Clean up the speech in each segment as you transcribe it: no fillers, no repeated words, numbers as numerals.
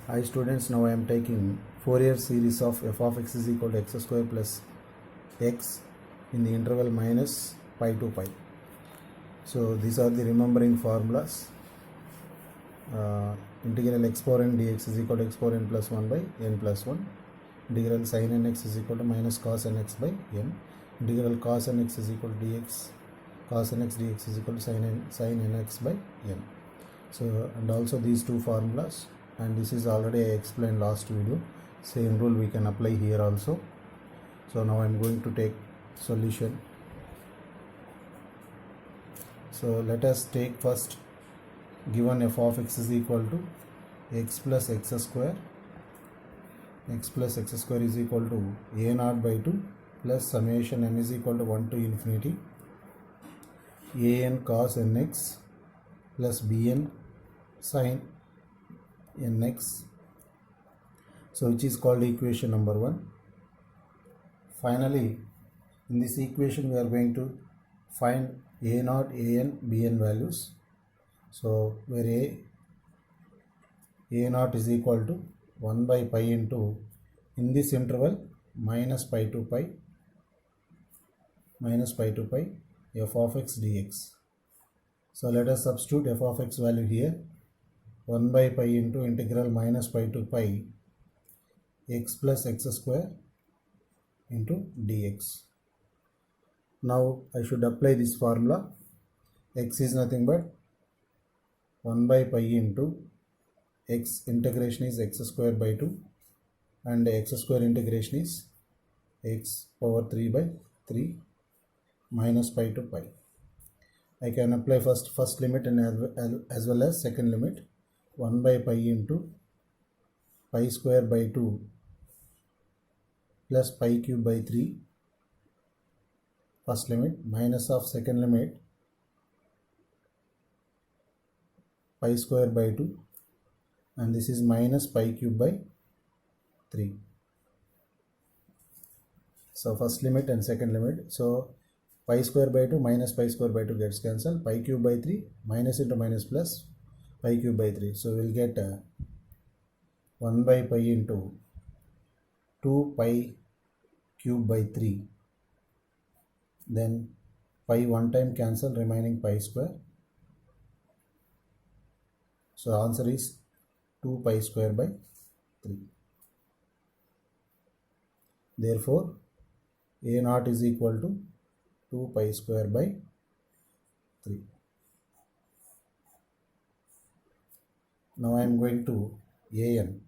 Hi students, now I am taking Fourier series of f of x is equal to x square plus x in the interval minus pi to pi. So these are the remembering formulas. Integral x power n dx is equal to x power n plus 1 by n plus 1. Integral sin nx is equal to minus cos nx by n. Integral cos nx is equal to dx. Cos nx dx is equal to sin nx by n. So, and also these two formulas, and this is already I explained last video. Same rule we can apply here also. So now I am going to take solution. So let us take first given f of x is equal to x plus x square. X plus x square is equal to a naught by 2 plus summation n is equal to 1 to infinity a n cos nx plus bn sin nx, so which is called equation number 1. Finally, in this equation we are going to find a naught, an, bn values. So where a naught is equal to 1 by pi into, in this interval, minus pi to pi f of x dx. So let us substitute f of x value here. 1 by pi into integral minus pi to pi x plus x square into dx. Now I should apply this formula. X is nothing but 1 by pi into x integration is x square by 2 and x square integration is x power 3 by 3 minus pi to pi. I can apply first limit and as well as second limit. 1 by pi into pi square by 2 plus pi cube by 3 first limit minus of second limit pi square by 2 and this is minus pi cube by 3. So first limit and second limit. So pi square by 2 minus pi square by 2 gets cancelled. Pi cube by 3 minus into minus plus pi cube by 3. So we'll get 1 by pi into 2 pi cube by 3. Then pi one time cancel, remaining pi square. So answer is 2 pi square by 3. Therefore, a naught is equal to 2 pi square by 3. Now I am going to an.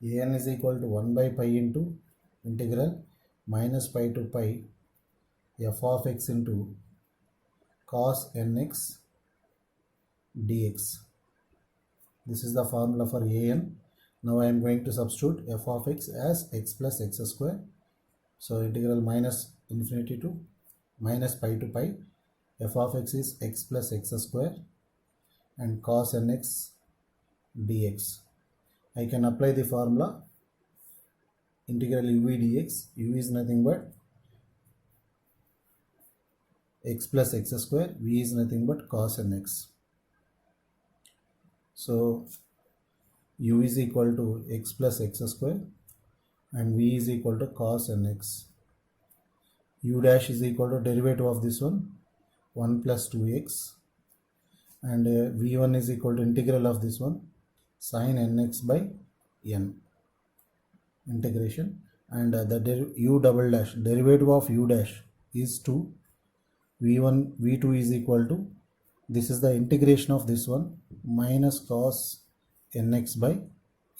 An is equal to 1 by pi into integral minus pi to pi f of x into cos nx dx. This is the formula for an. Now I am going to substitute f of x as x plus x square. So integral minus infinity to minus pi to pi. F of x is x plus x square and cos nx dx. I can apply the formula integral u dx. U is nothing but x plus x square. V is nothing but cos nx. So u is equal to x plus x square and v is equal to cos nx. U dash is equal to derivative of this one 1 plus 2x and v1 is equal to integral of this one sin nx by n integration, and the u double dash derivative of u dash is 2. v1 v2 is equal to, this is the integration of this one minus cos nx by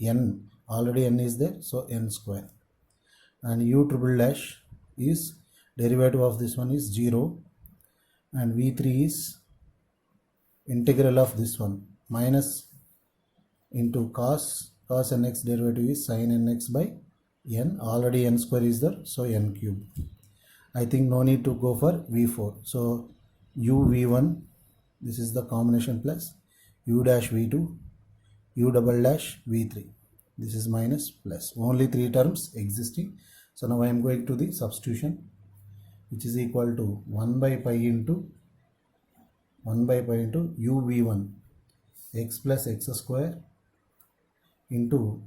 n. Already n is there, so n square, and u triple dash is derivative of this one is 0 and v3 is integral of this one minus into cos nx derivative is sin nx by n. Already n square is there, so n cube. I think no need to go for v4. So u v1, this is the combination, plus u dash v2, u double dash v3. This is minus plus. Only 3 terms existing. So now I am going to the substitution, which is equal to 1 by pi into u v1 x plus x square into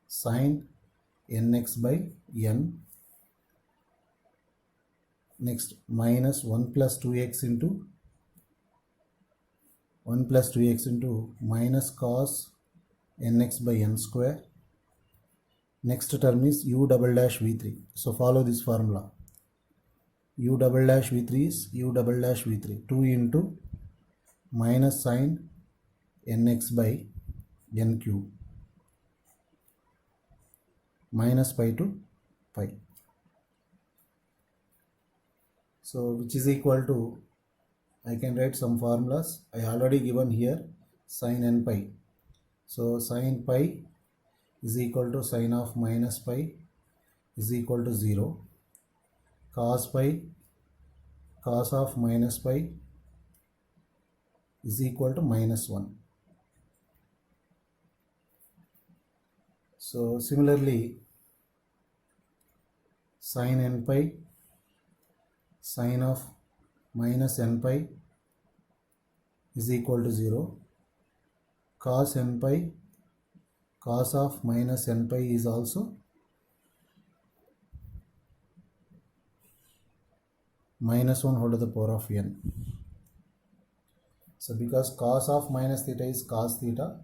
sine nx by n. Next, minus 1 plus 2x into minus cos nx by n square. Next term is u double dash v3. So follow this formula. U double dash v3 is u double dash v3. 2 into minus sine nx by n cube minus pi to pi. So which is equal to, I can write some formulas. I already given here sine n pi. So sine pi is equal to sine of minus pi is equal to 0. Cos pi, cos of minus pi is equal to minus 1. So similarly, sin n pi, sine of minus n pi is equal to 0. Cos n pi, cos of minus n pi is also minus 1 whole to the power of n. So because cos of minus theta is cos theta,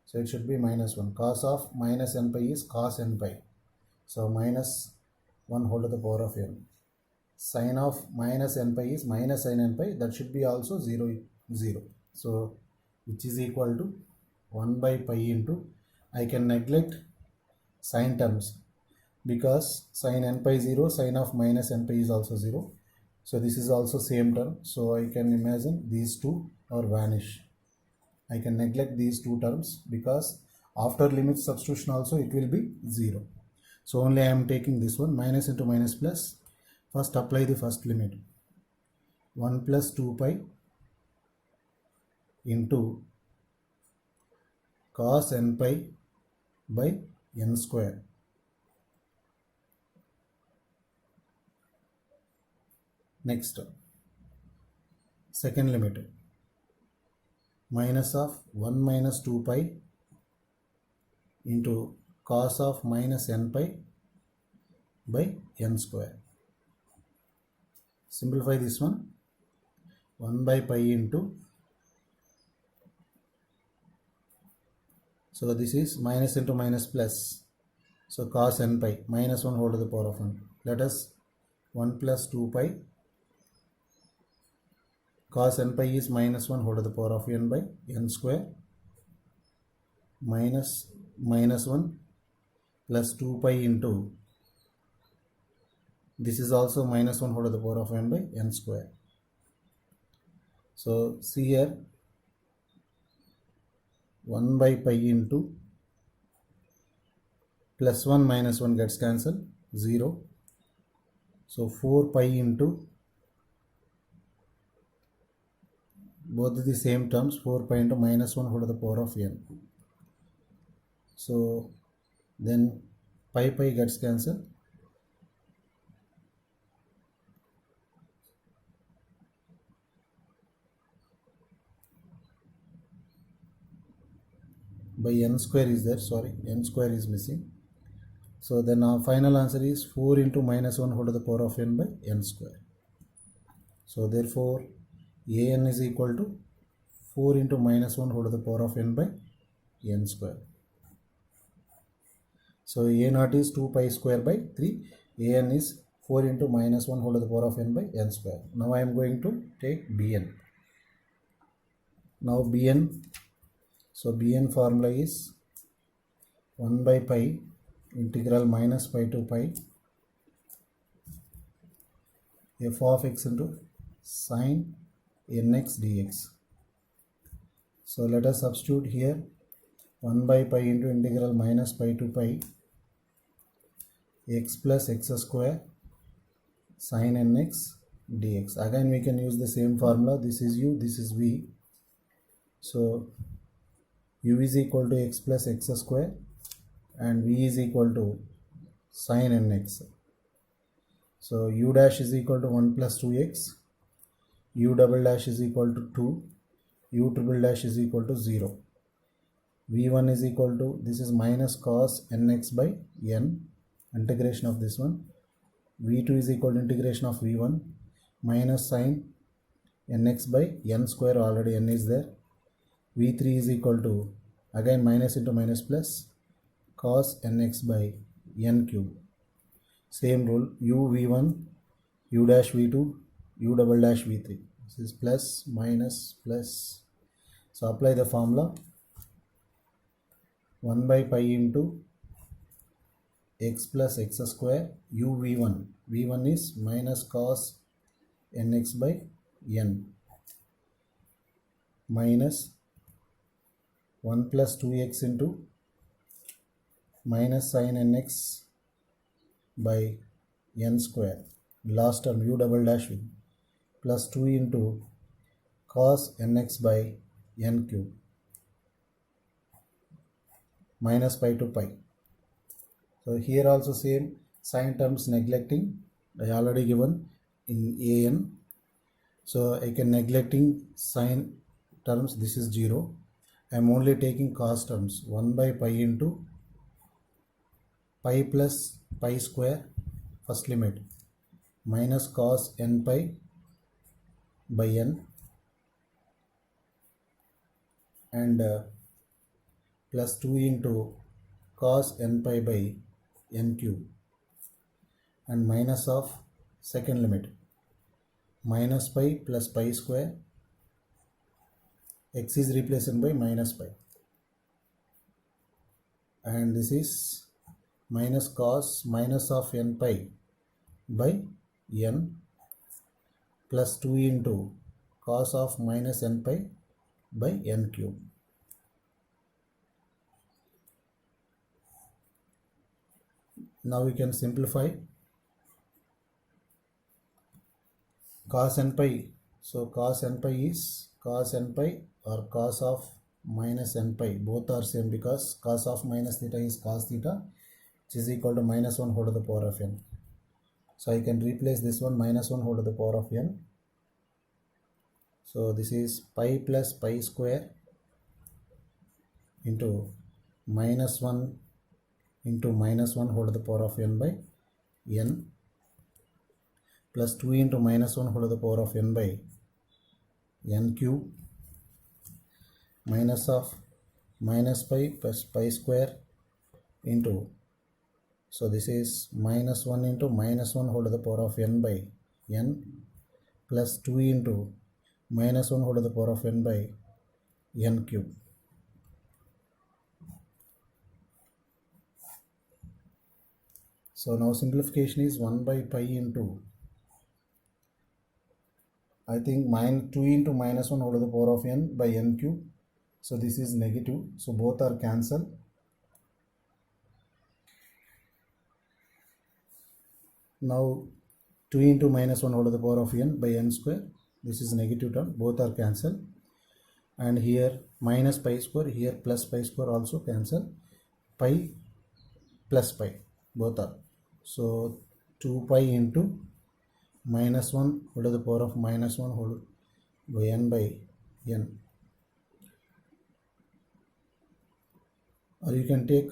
so it should be minus 1. Cos of minus n pi is cos n pi. So minus 1 whole to the power of n. Sine of minus n pi is minus sin n pi. That should be also 0, 0. So which is equal to 1 by pi into, I can neglect sine terms because sin n pi 0, sine of minus n pi is also 0. So this is also same term. So I can imagine these two or vanish. I can neglect these two terms because after limit substitution also it will be 0. So only I am taking this one, minus into minus plus. First apply the first limit. 1 plus 2 pi into cos n pi by n square. Next, second limit, minus of 1 minus 2 pi into cos of minus n pi by n square. Simplify this one, 1 by pi into, so this is minus into minus plus, so cos n pi, minus 1 whole to the power of n. Let us 1 plus 2 pi, cos n pi is minus 1 whole to the power of n by n square, minus 1 plus 2 pi into, this is also minus 1 whole to the power of n by n square. So see here, 1 by pi into plus 1 minus 1 gets cancelled, 0. So 4 pi into, both the same terms, 4 pi into minus 1 whole to the power of n. So then pi gets cancelled. By n square is there, sorry, n square is missing. So then our final answer is 4 into minus 1 whole to the power of n by n square. So therefore an is equal to 4 into minus 1 whole to the power of n by n square. So a naught is 2 pi square by 3. An is 4 into minus 1 whole to the power of n by n square. Now I am going to take bn. Now bn, so bn formula is 1 by pi integral minus pi to pi f of x into sine nx dx. So let us substitute here 1 by pi into integral minus pi to pi x plus x square sine nx dx. Again we can use the same formula. This is u, this is v. So u is equal to x plus x square and v is equal to sine nx. So u dash is equal to 1 plus 2x, u double dash is equal to 2, u triple dash is equal to 0. v1 is equal to, this is minus cos nx by n, integration of this one. v2 is equal to integration of v1 minus sin nx by n square, already n is there. v3 is equal to, again minus into minus plus, cos nx by n cube. Same rule, u v1, u dash v2, u double dash v3. This is plus minus plus. So apply the formula, 1 by pi into x plus x square u v1. v1 is minus cos nx by n minus 1 plus 2x into minus sin nx by n square, last term u double dash v, plus 2 into cos nx by n cube, minus pi to pi. So here also same, sign terms neglecting, I already given in an. So I can neglecting sign terms, this is 0. I am only taking cos terms, 1 by pi into pi plus pi square, first limit, minus cos n pi by n, and plus 2 into cos n pi by n cube, and minus of second limit, minus pi plus pi square, x is replaced by minus pi, and this is minus cos minus of n pi by n, plus 2 into cos of minus n pi by n cube. Now we can simplify cos n pi. So cos n pi is cos n pi or cos of minus n pi, both are same, because cos of minus theta is cos theta, which is equal to minus 1 whole to the power of n. So I can replace this one, minus 1 whole to the power of n. So this is pi plus pi square into minus 1 into minus 1 whole to the power of n by n, plus 2 into minus 1 whole to the power of n by n cube, minus of minus pi plus pi square into, so this is minus 1 into minus 1 whole to the power of n by n, plus 2 into minus 1 whole to the power of n by n cube. So now simplification is 1 by pi into, I think, minus 2 into minus 1 whole to the power of n by n cube. So this is negative, so both are cancelled. Now 2 into minus 1 whole to the power of n by n square, this is negative term, both are cancelled. And here minus pi square, here plus pi square also cancel, pi plus pi, both are. So 2 pi into minus 1 whole to the power of minus 1 whole by n by n. Or you can take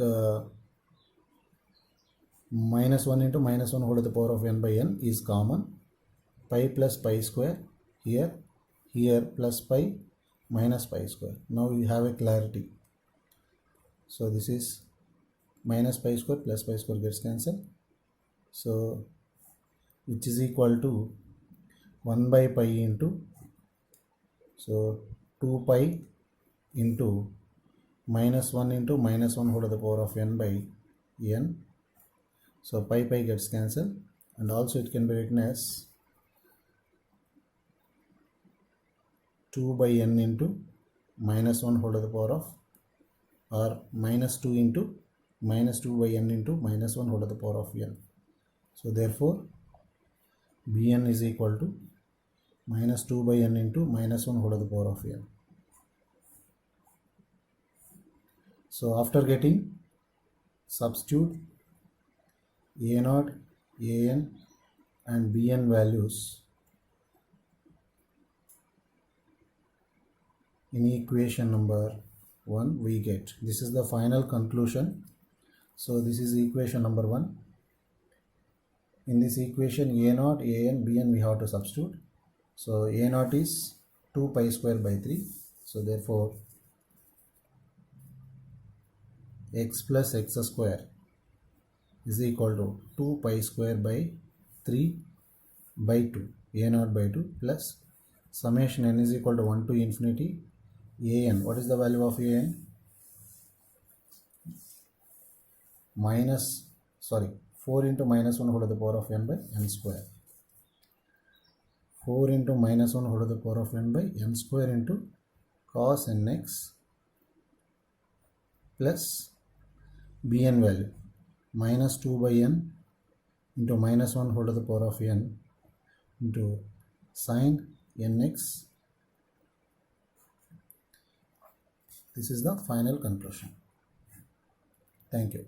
minus 1 into minus 1 whole to the power of n by n is common. Pi plus pi square here, here plus pi minus pi square. Now you have a clarity. So this is minus pi square plus pi square gets cancelled. So which is equal to 1 by pi into, so 2 pi into minus 1 into minus 1 whole to the power of n by n. So pi pi gets cancelled, and also it can be written as 2 by n into minus 1 whole to the power of, or minus 2 into minus 2 by n into minus 1 whole to the power of n. So therefore Bn is equal to minus 2 by n into minus 1 whole to the power of n. So after getting, substitute a0, an and bn values in equation number 1 we get. This is the final conclusion. So this is equation number 1. In this equation a0, an, bn we have to substitute. So a0 is 2 pi square by 3. So therefore x plus x square is equal to 2 pi square by 3 by 2, a0 by 2 plus summation n is equal to 1 to infinity an. What is the value of an? Minus, sorry, 4 into minus 1 whole to the power of n by n square. 4 into minus 1 whole to the power of n by n square into cos nx plus bn value minus 2 by n into minus 1 whole to the power of n into sin nx. This is the final conclusion. Thank you.